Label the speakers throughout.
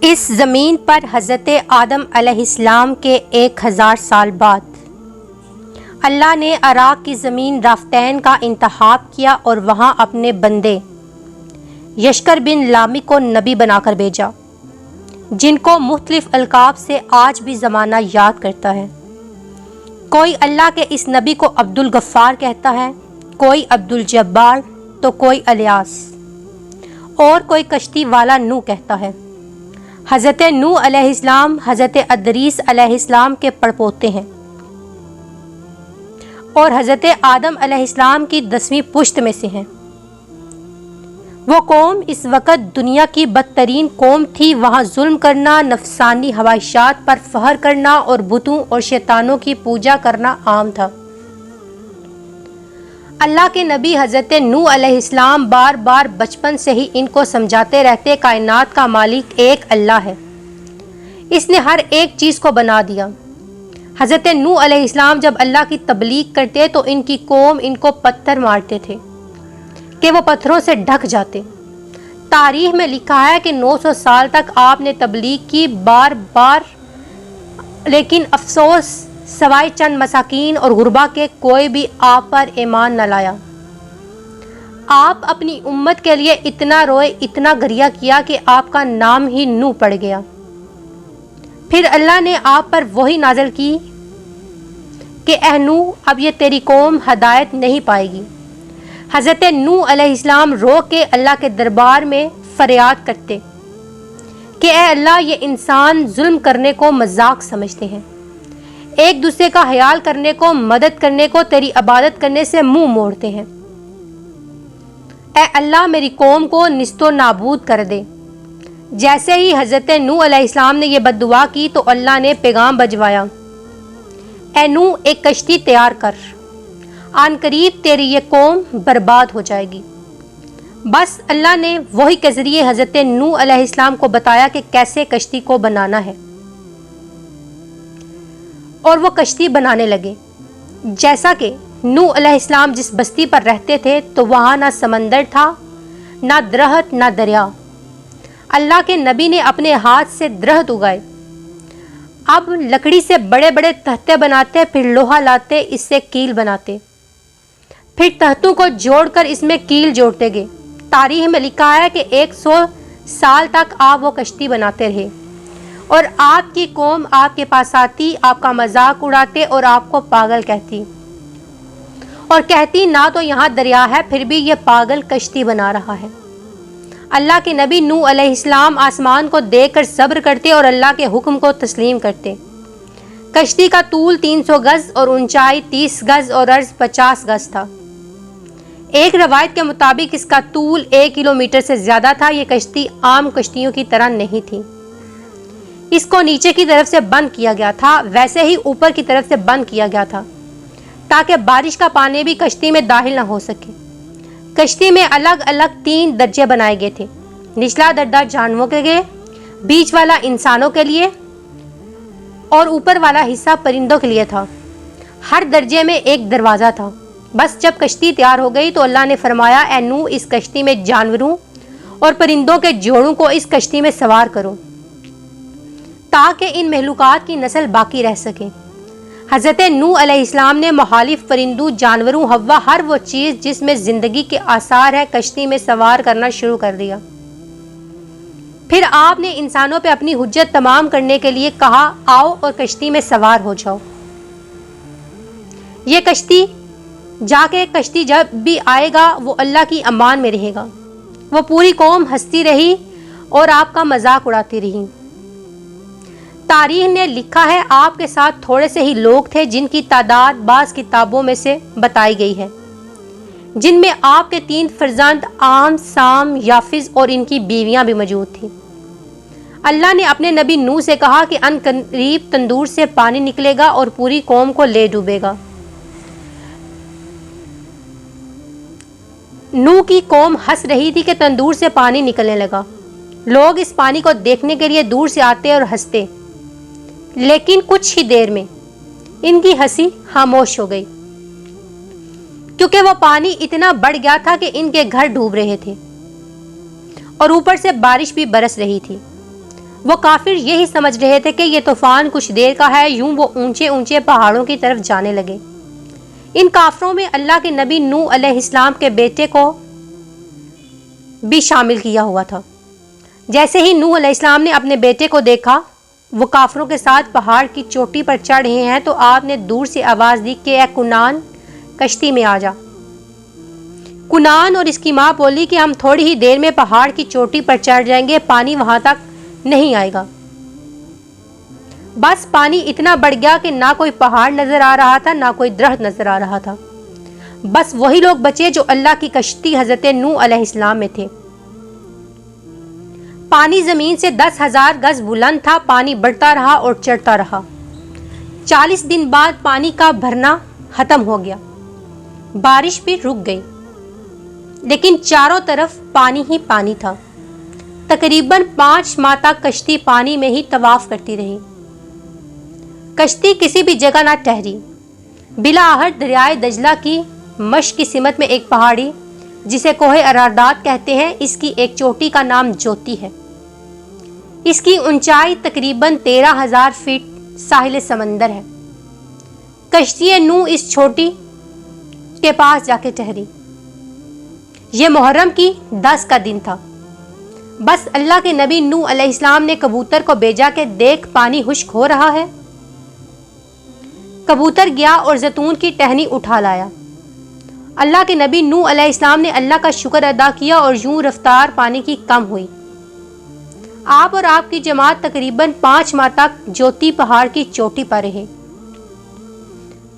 Speaker 1: اس زمین پر حضرت آدم علیہ السلام کے 1000 سال بعد اللہ نے عراق کی زمین رافتین کا انتخاب کیا اور وہاں اپنے بندے یشکر بن لامی کو نبی بنا کر بھیجا، جن کو مختلف القاب سے آج بھی زمانہ یاد کرتا ہے۔ کوئی اللہ کے اس نبی کو عبد الغفار کہتا ہے، کوئی عبد الجبار تو کوئی الیاس، اور کوئی کشتی والا نوح کہتا ہے۔ حضرت نوح علیہ السلام حضرت ادریس علیہ السلام کے پڑپوتے ہیں اور حضرت آدم علیہ السلام کی 10ویں پشت میں سے ہیں۔ وہ قوم اس وقت دنیا کی بدترین قوم تھی۔ وہاں ظلم کرنا، نفسانی خواہشات پر فخر کرنا اور بتوں اور شیطانوں کی پوجا کرنا عام تھا۔ اللہ کے نبی حضرت نوح علیہ السلام بار بار بچپن سے ہی ان کو سمجھاتے رہتے، کائنات کا مالک ایک اللہ ہے، اس نے ہر ایک چیز کو بنا دیا۔ حضرت نوح علیہ السلام جب اللہ کی تبلیغ کرتے تو ان کی قوم ان کو پتھر مارتے تھے کہ وہ پتھروں سے ڈھک جاتے۔ تاریخ میں لکھا ہے کہ 900 سال تک آپ نے تبلیغ کی بار بار، لیکن افسوس سوائے چند مساکین اور غربا کے کوئی بھی آپ پر ایمان نہ لایا۔ آپ اپنی امت کے لیے اتنا روئے، اتنا گریہ کیا کہ آپ کا نام ہی نوح پڑ گیا۔ پھر اللہ نے آپ پر وحی نازل کی کہ اے نوح، اب یہ تیری قوم ہدایت نہیں پائے گی۔ حضرت نوح علیہ السلام رو کے اللہ کے دربار میں فریاد کرتے کہ اے اللہ، یہ انسان ظلم کرنے کو مذاق سمجھتے ہیں، ایک دوسرے کا خیال کرنے کو، مدد کرنے کو، تیری عبادت کرنے سے منہ موڑتے ہیں۔ اے اللہ، میری قوم کو نیست و نابود کر دے۔ جیسے ہی حضرت نوح علیہ السلام نے یہ بد دعا کی تو اللہ نے پیغام بھجوایا، اے نوح، ایک کشتی تیار کر، آن قریب تیری یہ قوم برباد ہو جائے گی۔ بس اللہ نے وحی کے ذریعے حضرت نوح علیہ السلام کو بتایا کہ کیسے کشتی کو بنانا ہے، اور وہ کشتی بنانے لگے۔ جیسا کہ نوح علیہ السلام جس بستی پر رہتے تھے تو وہاں نہ سمندر تھا، نہ درخت، نہ دریا۔ اللہ کے نبی نے اپنے ہاتھ سے درخت اگائے، اب لکڑی سے بڑے بڑے تختے بناتے، پھر لوہا لاتے، اس سے کیل بناتے، پھر تختوں کو جوڑ کر اس میں کیل جوڑتے گئے۔ تاریخ میں لکھا ہے کہ 100 سال تک آپ وہ کشتی بناتے رہے، اور آپ کی قوم آپ کے پاس آتی، آپ کا مذاق اڑاتے اور آپ کو پاگل کہتی، اور کہتی نہ تو یہاں دریا ہے، پھر بھی یہ پاگل کشتی بنا رہا ہے۔ اللہ کے نبی نوح علیہ السلام آسمان کو دیکھ کر صبر کرتے اور اللہ کے حکم کو تسلیم کرتے۔ کشتی کا طول 300 گز اور اونچائی 30 گز اور عرض 50 گز تھا۔ ایک روایت کے مطابق اس کا طول 1 کلومیٹر سے زیادہ تھا۔ یہ کشتی عام کشتیوں کی طرح نہیں تھی، اس کو نیچے کی طرف سے بند کیا گیا تھا، ویسے ہی اوپر کی طرف سے بند کیا گیا تھا تاکہ بارش کا پانی بھی کشتی میں داخل نہ ہو سکے۔ کشتی میں الگ الگ 3 درجے بنائے گئے تھے، نچلا درجہ جانوروں کے لیے، بیچ والا انسانوں کے لیے، اور اوپر والا حصہ پرندوں کے لیے تھا۔ ہر درجے میں ایک دروازہ تھا۔ بس جب کشتی تیار ہو گئی تو اللہ نے فرمایا، اے نوح، اس کشتی میں جانوروں اور پرندوں کے جوڑوں کو اس کشتی میں سوار کرو تاکہ ان مخلوقات کی نسل باقی رہ سکے۔ حضرت نوح علیہ السلام نے مخالف پرندوں، جانوروں، ہوا، ہر وہ چیز جس میں زندگی کے آثار ہے، کشتی میں سوار کرنا شروع کر دیا۔ پھر آپ نے انسانوں پہ اپنی حجت تمام کرنے کے لیے کہا، آؤ اور کشتی میں سوار ہو جاؤ۔ یہ کشتی کشتی جب بھی آئے گا وہ اللہ کی امان میں رہے گا۔ وہ پوری قوم ہنستی رہی اور آپ کا مذاق اڑاتی رہی۔ تاریخ نے لکھا ہے آپ کے ساتھ تھوڑے سے ہی لوگ تھے جن کی تعداد بعض کتابوں میں سے بتائی گئی ہے، جن میں آپ کے 3 فرزند عام، سام، یافز اور ان کی بیویاں بھی موجود تھیں۔ اللہ نے اپنے نبی نوح سے کہا کہ ان قریب تندور سے پانی نکلے گا اور پوری قوم کو لے ڈوبے گا۔ نوح کی قوم ہنس رہی تھی کہ تندور سے پانی نکلنے لگا۔ لوگ اس پانی کو دیکھنے کے لیے دور سے آتے اور ہنستے، لیکن کچھ ہی دیر میں ان کی ہنسی خاموش ہو گئی، کیونکہ وہ پانی اتنا بڑھ گیا تھا کہ ان کے گھر ڈوب رہے تھے اور اوپر سے بارش بھی برس رہی تھی۔ وہ کافر یہی سمجھ رہے تھے کہ یہ طوفان کچھ دیر کا ہے، یوں وہ اونچے اونچے پہاڑوں کی طرف جانے لگے۔ ان کافروں میں اللہ کے نبی نوح علیہ السلام کے بیٹے کو بھی شامل کیا ہوا تھا۔ جیسے ہی نوح علیہ السلام نے اپنے بیٹے کو دیکھا وہ کافروں کے ساتھ پہاڑ کی چوٹی پر چڑھ رہے ہیں تو آپ نے دور سے آواز دی کہ اے کنان، کشتی میں آ جا۔ کنان اور اس کی ماں بولی کہ ہم تھوڑی ہی دیر میں پہاڑ کی چوٹی پر چڑھ جائیں گے، پانی وہاں تک نہیں آئے گا۔ بس پانی اتنا بڑھ گیا کہ نہ کوئی پہاڑ نظر آ رہا تھا نہ کوئی درخت نظر آ رہا تھا۔ بس وہی لوگ بچے جو اللہ کی کشتی حضرت نوح علیہ السلام میں تھے۔ پانی زمین سے 10,000 گز بلند تھا، پانی بڑھتا رہا اور چڑھتا رہا۔ 40 دن بعد پانی کا بھرنا ختم ہو گیا، بارش بھی رک گئی، لیکن چاروں طرف پانی ہی پانی تھا۔ تقریباً 5 ماہ تک کشتی پانی میں ہی طواف کرتی رہی۔ کشتی کسی بھی جگہ نہ ٹھہری۔ بلاآخر دریائے دجلہ کی مشرق کی سمت میں ایک پہاڑی جسے کوہ ارادات کہتے ہیں، اس کی ایک چوٹی کا نام جوتی ہے۔ اس کی اونچائی تقریباً 13,000 فٹ ساحل سمندر ہے۔ کشتی نوح اس چوٹی کے پاس جا کے ٹھہری۔ یہ محرم کی 10 کا دن تھا۔ بس اللہ کے نبی نوح علیہ السلام نے کبوتر کو بھیجا کہ دیکھ پانی خشک ہو رہا ہے۔ کبوتر گیا اور زیتون کی ٹہنی اٹھا لایا۔ اللہ کے نبی نوح علیہ السلام نے اللہ کا شکر ادا کیا اور یوں رفتار پانی کی کم ہوئی۔ آپ اور آپ کی جماعت تقریباً 5 ماہ تک جوتی پہاڑ کی چوٹی پر رہے۔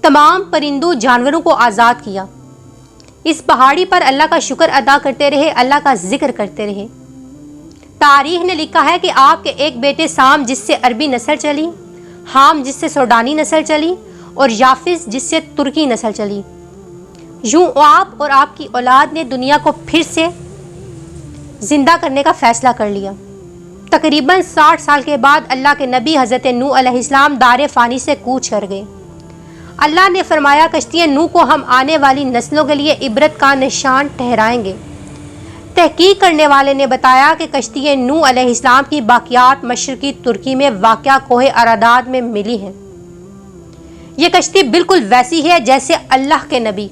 Speaker 1: تمام پرندوں جانوروں کو آزاد کیا۔ اس پہاڑی پر اللہ کا شکر ادا کرتے رہے، اللہ کا ذکر کرتے رہے۔ تاریخ نے لکھا ہے کہ آپ کے ایک بیٹے سام جس سے عربی نسل چلی، حام جس سے سوڈانی نسل چلی اور یافس جس سے ترکی نسل چلی، یوں آپ اور آپ کی اولاد نے دنیا کو پھر سے زندہ کرنے کا فیصلہ کر لیا۔ تقریباً 60 سال کے بعد اللہ کے نبی حضرت نوح علیہ السلام دار فانی سے کوچ کر گئے۔ اللہ نے فرمایا کشتی نوح کو ہم آنے والی نسلوں کے لیے عبرت کا نشان ٹھہرائیں گے۔ تحقیق کرنے والے نے بتایا کہ کشتی نوح علیہ السلام کی باقیات مشرقی ترکی میں واقع کوہ ارادات میں ملی ہیں۔ یہ کشتی بالکل ویسی ہے جیسے اللہ کے نبی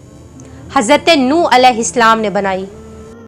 Speaker 1: حضرت نوح علیہ السلام نے بنائی۔